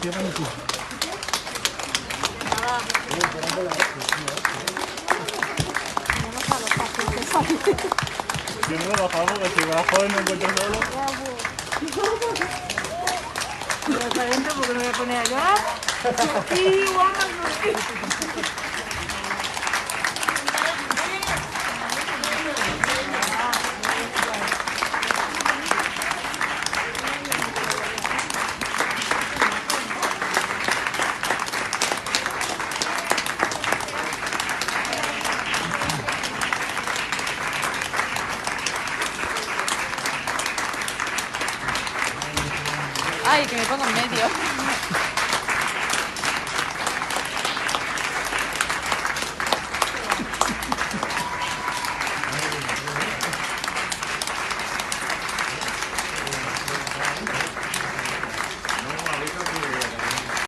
Yo no me bajaba porque si bajo y me encuentro solo. Pero para adentro porque me voy a poner a llorar. Sí, Ay, que me pongo en medio.